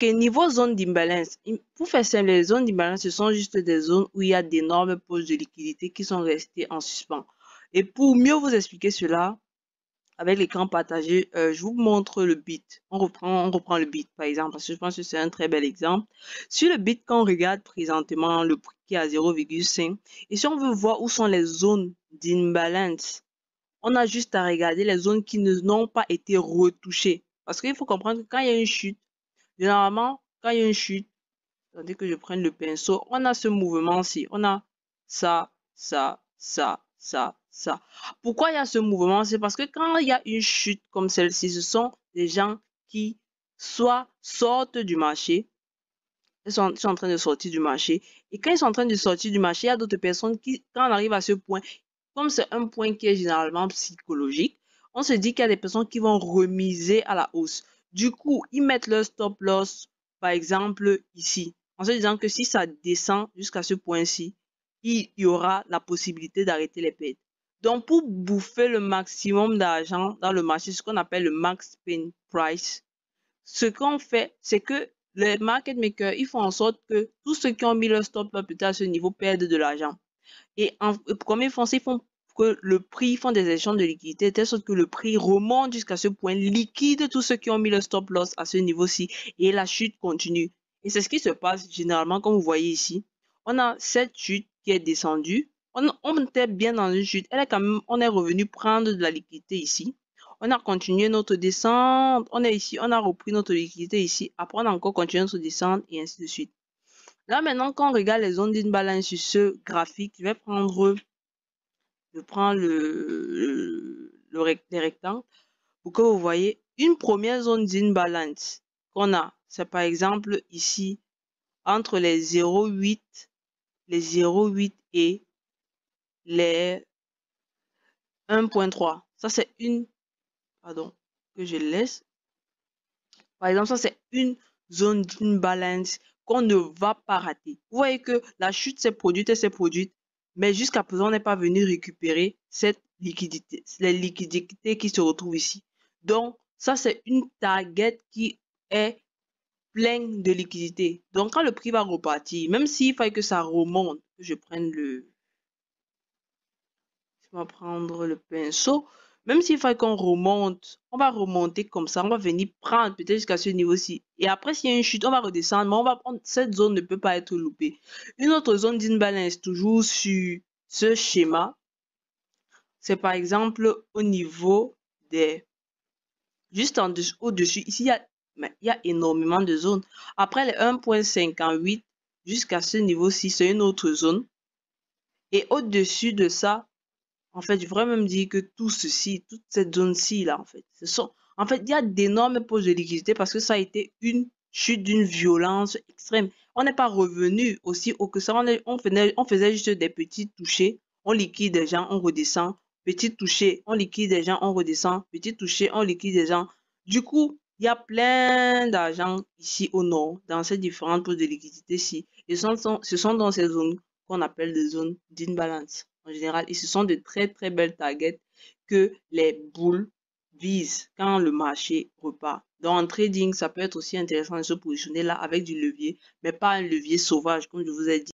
Ok, niveau zone d'imbalance, pour faire simple, les zones d'imbalance, ce sont juste des zones où il y a d'énormes poches de liquidité qui sont restées en suspens. Et pour mieux vous expliquer cela, avec l'écran partagé, je vous montre le bit. On reprend le bit, par exemple, parce que je pense que c'est un très bel exemple. Sur le bit, quand on regarde présentement le prix qui est à 0,5, et si on veut voir où sont les zones d'imbalance, on a juste à regarder les zones qui n'ont pas été retouchées. Parce qu'il faut comprendre que quand il y a une chute, généralement, quand il y a une chute, tandis que je prenne le pinceau, on a ce mouvement-ci. On a ça, ça, ça, ça, ça. Pourquoi il y a ce mouvement? C'est parce que quand il y a une chute comme celle-ci, ce sont des gens qui soit sortent du marché, ils sont en train de sortir du marché. Et quand ils sont en train de sortir du marché, il y a d'autres personnes qui, quand on arrive à ce point, comme c'est un point qui est généralement psychologique, on se dit qu'il y a des personnes qui vont remiser à la hausse. Du coup, ils mettent leur stop loss, par exemple, ici, en se disant que si ça descend jusqu'à ce point-ci, il y aura la possibilité d'arrêter les pertes. Donc, pour bouffer le maximum d'argent dans le marché, ce qu'on appelle le max pain price, ce qu'on fait, c'est que les market makers, ils font en sorte que tous ceux qui ont mis leur stop loss peut-être à ce niveau perdent de l'argent. Et comme ils font ça, ils font que le prix, ils font des échanges de liquidités, de telle sorte que le prix remonte jusqu'à ce point, liquide tous ceux qui ont mis le stop loss à ce niveau-ci, et la chute continue. Et c'est ce qui se passe généralement, comme vous voyez ici. On a cette chute qui est descendue. On était bien dans une chute. Elle est quand même, on est revenu prendre de la liquidité ici. On a continué notre descente. On est ici, on a repris notre liquidité ici. Après, on a encore continué notre descente et ainsi de suite. Là, maintenant, quand on regarde les zones d'imbalance sur ce graphique, je prends les rectangles pour que vous voyez une première zone d'imbalance qu'on a. C'est par exemple ici, entre les 0,8, les 0,8 et les 1,3. Ça, c'est une, pardon, que je laisse. Par exemple, ça, c'est une zone d'imbalance qu'on ne va pas rater. Vous voyez que la chute s'est produite, elle s'est produite, mais jusqu'à présent, on n'est pas venu récupérer cette liquidité, les liquidités qui se retrouvent ici. Donc, ça, c'est une target qui est pleine de liquidités. Donc, quand le prix va repartir, même s'il faut que ça remonte, que je prenne je vais prendre le pinceau. Même s'il faut qu'on remonte, on va remonter comme ça. On va venir prendre peut-être jusqu'à ce niveau-ci. Et après, s'il y a une chute, on va redescendre. Mais on va prendre, cette zone ne peut pas être loupée. Une autre zone d'imbalance, toujours sur ce schéma, c'est par exemple au niveau des... Juste en dessous, au-dessus, ici, il y a énormément de zones. Après les 1,58 jusqu'à ce niveau-ci, c'est une autre zone. Et au-dessus de ça, en fait, je pourrais même dire que tout ceci, toute cette zone-ci, là, en fait, en fait, il y a d'énormes poches de liquidité parce que ça a été une chute d'une violence extrême. On n'est pas revenu aussi haut que ça. On faisait juste des petits touchés. On liquide des gens, on redescend. Petit touché, on liquide des gens, on redescend. Petit touché, on liquide des gens. Du coup, il y a plein d'argent ici au nord, dans ces différentes poches de liquidité-ci. Et ce sont dans ces zones qu'on appelle des zones d'imbalance en général. Et ce sont de très très belles targets que les boules visent quand le marché repart. Donc en trading, ça peut être aussi intéressant de se positionner là avec du levier, mais pas un levier sauvage, comme je vous ai dit.